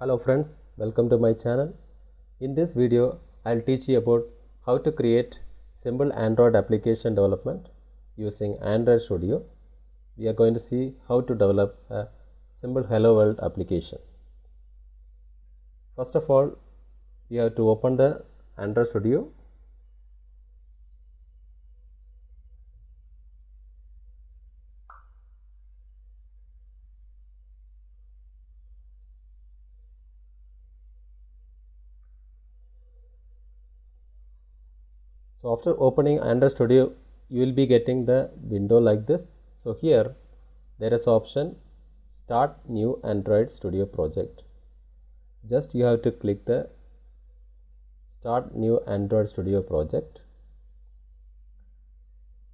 Hello friends, welcome to my channel. In this video, I'll teach you about how to create simple Android application development using Android Studio. We are going to see how to develop a simple Hello World application. First of all, we have to open the Android Studio. So after opening Android Studio, you will be getting the window like this. So here there is option Start New Android Studio Project. Just you have to click the Start New Android Studio Project,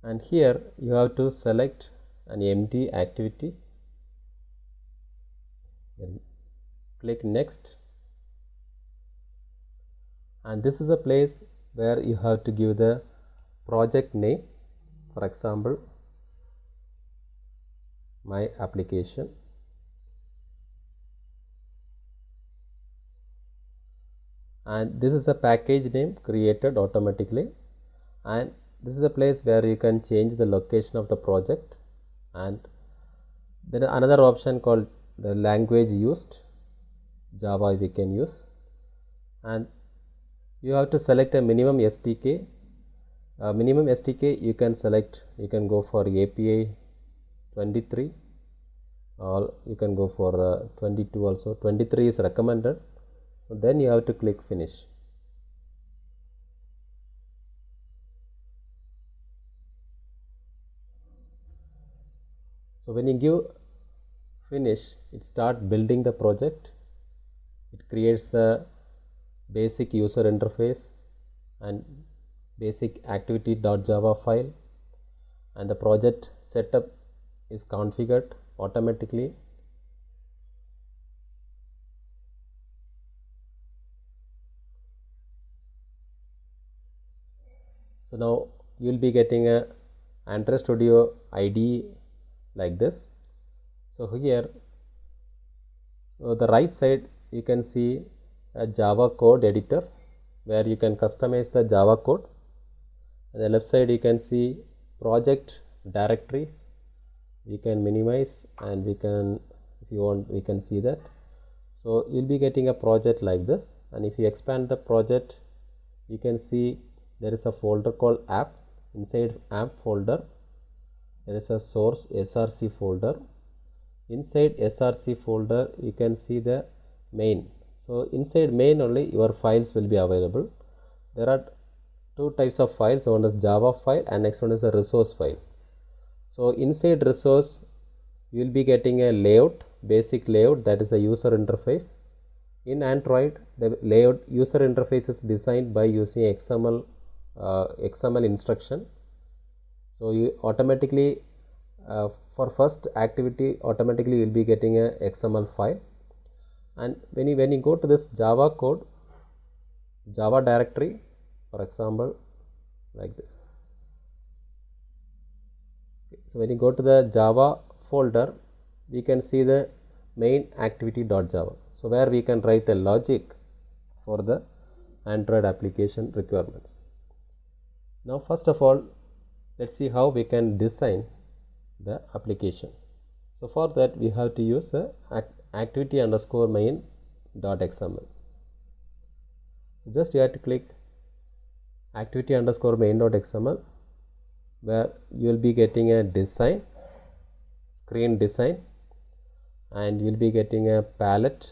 and here you have to select an empty activity, then click Next, and this is a place where you have to give the project name. For example, my application, and this is a package name created automatically, and this is a place where you can change the location of the project. And then another option called the language used, Java we can use, and you have to select a minimum SDK. Minimum SDK you can select, you can go for API 23, or you can go for 22 also. 23 is recommended. So then you have to click Finish. So when you give Finish, it starts building the project. It creates the basic user interface and basic activity.java file, and the project setup is configured automatically. So now you will be getting a Android Studio IDE like this. So here, the right side you can see a Java code editor where you can customize the Java code. On the left side you can see project directories. We can minimize, and we can, if you want, we can see that. So you'll be getting a project like this, and if you expand the project, you can see there is a folder called app. Inside app folder there is a source src folder. Inside src folder you can see the main. So inside main only your files will be available. There are two types of files, one is Java file and next one is a resource file. So inside resource you will be getting a layout, basic layout, that is a user interface. In Android, the layout user interface is designed by using XML instruction. So you automatically for first activity automatically you will be getting a XML file, and when you go to this Java code, Java directory, for example like this. So when you go to the Java folder, we can see the main activity.java. So where we can write a logic for the Android application requirements. Now first of all, let's see how we can design the application. So for that we have to use a activity underscore main.xml. So just you have to click activity underscore main.xml, where you will be getting a design, screen design, and you will be getting a palette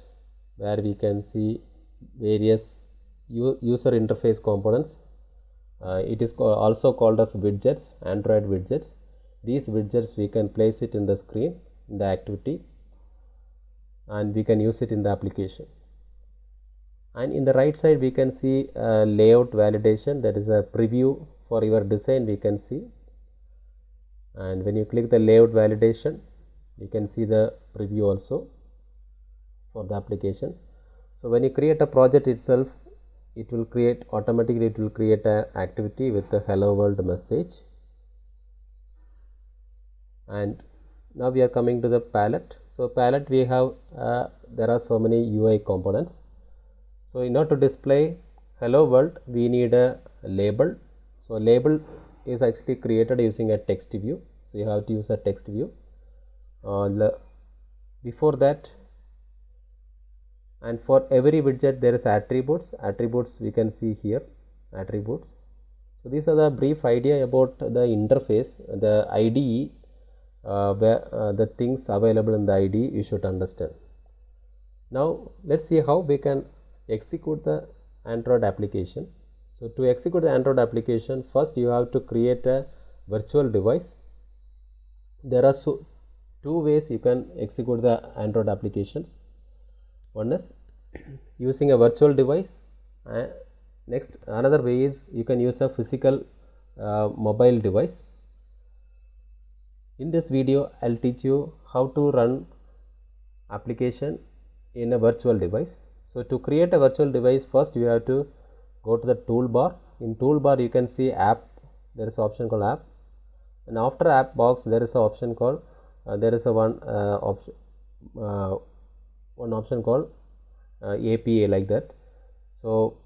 where we can see various user interface components. It is also called as widgets, Android widgets. These widgets we can place it in the screen, in the activity, and we can use it in the application. And in the right side we can see layout validation, that is a preview for your design we can see. And when you click the layout validation, you can see the preview also for the application. So when you create a project itself, it will create automatically, it will create an activity with the hello world message. And now we are coming to the palette. So palette we have there are so many UI components. So in order to display hello world, we need a label. So label is actually created using a text view. So you have to use a text view. Before that, and for every widget there is attributes we can see here, attributes. So these are the brief idea about the interface, the IDE, the things available in the IDE you should understand. Now let's see how we can execute the Android application. So to execute the Android application, first you have to create a virtual device. There are two ways you can execute the Android applications. One is using a virtual device. Next, another way is you can use a physical mobile device. In this video, I'll teach you how to run application in a virtual device. So to create a virtual device, first you have to go to the toolbar. In toolbar, you can see app. There is an option called app, and after app box, there is an option called one option called APA, like that. So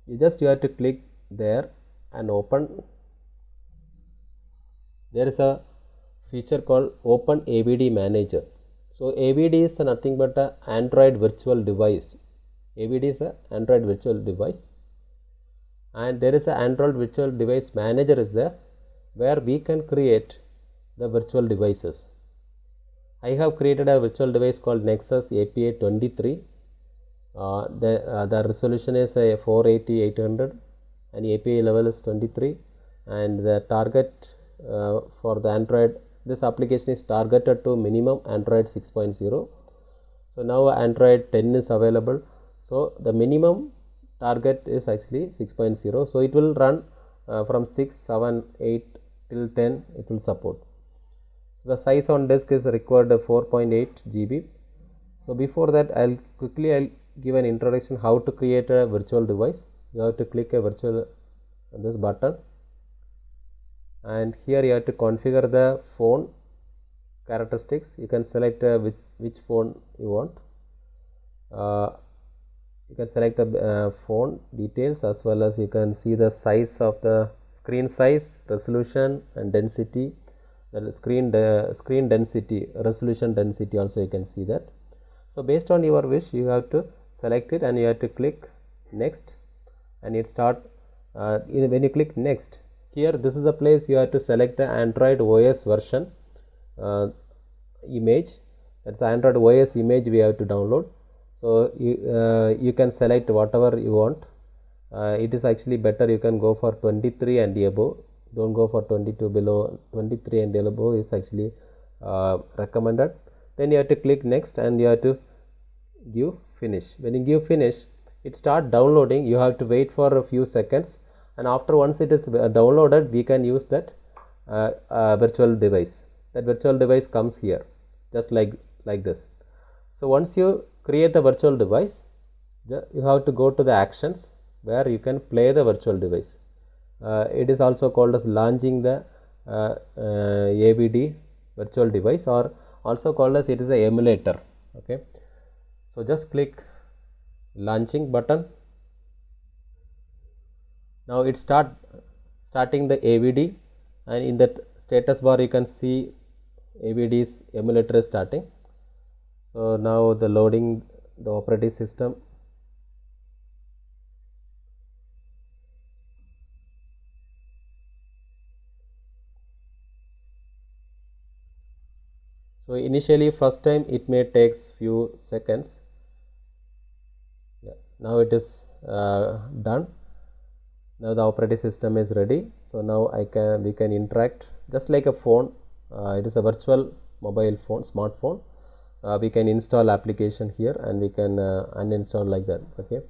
you have to click there and open. There is a feature called Open AVD Manager. So AVD is nothing but an Android virtual device. AVD is an Android virtual device, and there is an Android virtual device manager is there, where we can create the virtual devices. I have created a virtual device called Nexus APA 23. The resolution is 480/800 and API level is 23, and the target for the Android, this application is targeted to minimum Android 6.0. So now Android 10 is available, so the minimum target is actually 6.0. so it will run from 6, 7, 8 till 10 it will support. So the size on disk is required 4.8 GB. So before that, I'll give an introduction how to create a virtual device. You have to click a virtual this button, and here you have to configure the phone characteristics. You can select which phone you want. You can select the phone details, as well as you can see the size of the screen size, resolution and density. The screen density, resolution density also you can see that. So based on your wish, you have to select it and you have to click next, and it start. When you click next, here this is the place you have to select the Android OS version image. That's Android OS image we have to download. So you can select whatever you want. It is actually better you can go for 23 and above. Don't go for 22 below. 23 and above is actually recommended. Then you have to click next and you have to give finish. When you give finish, it start downloading. You have to wait for a few seconds, and after once it is downloaded, we can use that virtual device. That virtual device comes here, just like this. So once you create the virtual device, you have to go to the actions where you can play the virtual device. It is also called as launching the AVD virtual device, or also called as it is a emulator. Okay, so just click launching button. Now it starting the AVD, and in that status bar you can see AVD's emulator is starting. So now the loading the operating system. So initially first time it may takes few seconds. Yeah, now it is done. Now the operating system is ready. So now we can interact just like a phone. It is a virtual mobile phone, smartphone. We can install application here and we can uninstall like that. Okay,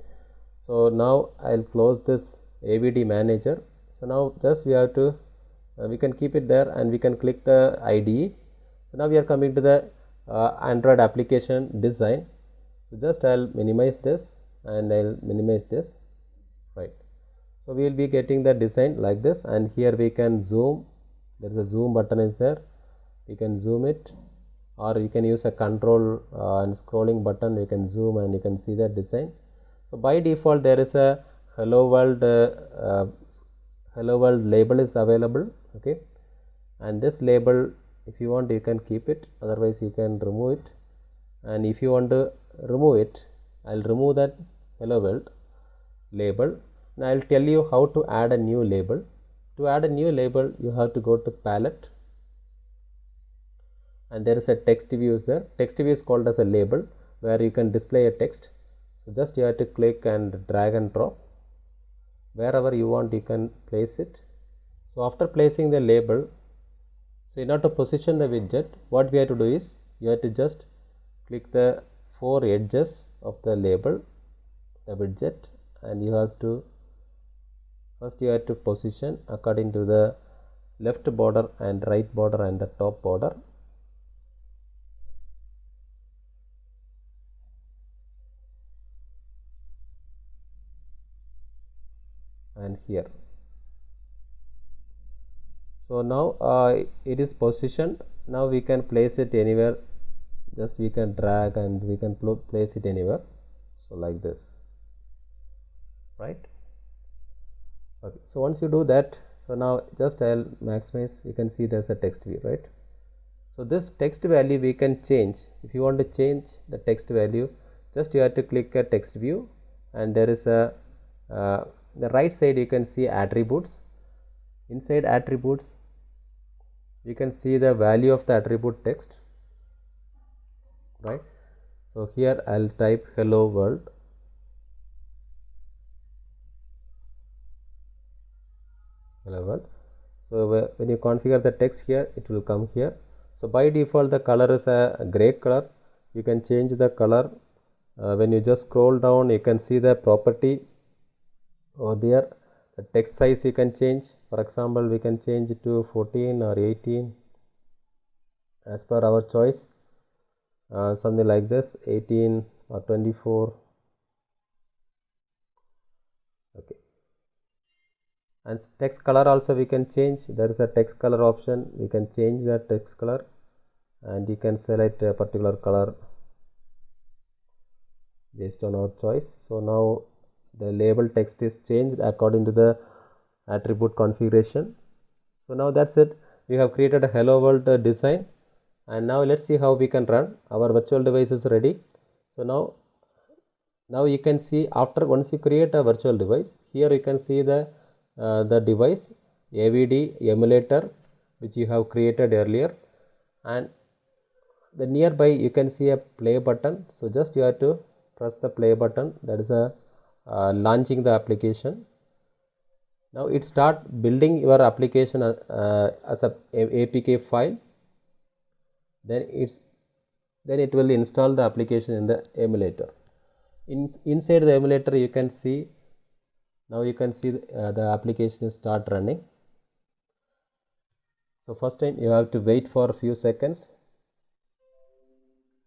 so now I'll close this AVD manager. So now just we have to we can keep it there and we can click the IDE. So now we are coming to the Android application design. So just I'll minimize this and I'll minimize this, right. So we will be getting the design like this, and here we can zoom. There is a zoom button is there. We can zoom it or you can use a control and scrolling button. You can zoom and you can see the design. So by default there is a hello world label is available, okay, and this label, if you want, you can keep it, otherwise you can remove it. And if you want to remove it, I'll remove that hello world label. Now I'll tell you how to add a new label. To add a new label, you have to go to palette, and there is a text view is there. Text view is called as a label, where you can display a text. So just you have to click and drag and drop. Wherever you want, you can place it. So after placing the label, so in order to position the widget, what we have to do is, you have to just click the 4 edges of the label, the widget, and you have to first you have to position according to the left border and right border and the top border. And here. So now it is positioned. Now we can place it anywhere. Just we can drag and we can place it anywhere. So like this, right? Okay. So once you do that, so now just I'll maximize. You can see there's a text view, right? So this text value we can change. If you want to change the text value, just you have to click a text view, and there is a the right side you can see attributes. Inside attributes, you can see the value of the attribute text, right? So here I'll type hello world. Hello world. So when you configure the text here, it will come here. So by default the color is a gray color. You can change the color. When you just scroll down, you can see the property over there. The text size you can change. For example, we can change it to 14 or 18 as per our choice. Something like this, 18 or 24. Okay. And text color also we can change. There is a text color option. We can change the text color, and you can select a particular color based on our choice. So now the label text is changed according to the attribute configuration. So now that's it. We have created a hello world design, and now let's see how we can run. Our virtual device is ready. So now you can see, after once you create a virtual device, here you can see the device AVD emulator which you have created earlier, and the nearby you can see a play button. So just you have to press the play button. That is a launching the application. Now it start building your application as a APK file. Then it will install the application in the emulator. Inside the emulator you can see, now you can see the application start running. So first time you have to wait for a few seconds.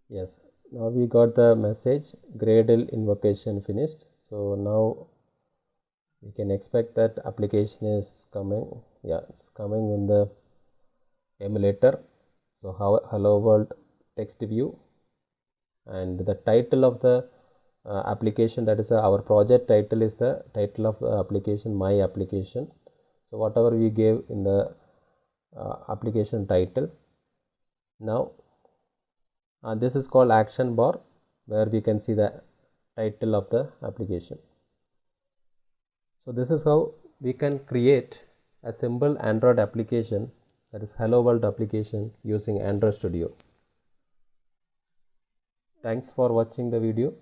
Yes, now we got the message Gradle invocation finished. So now we can expect that application is coming. Yeah, it's coming in the emulator. So hello world text view, and the title of the application, that is our project title, is the title of the application, my application. So whatever we gave in the application title. Now this is called action bar, where we can see the title of the application. So this is how we can create a simple Android application, that is hello world application, using Android Studio. Thanks for watching the video.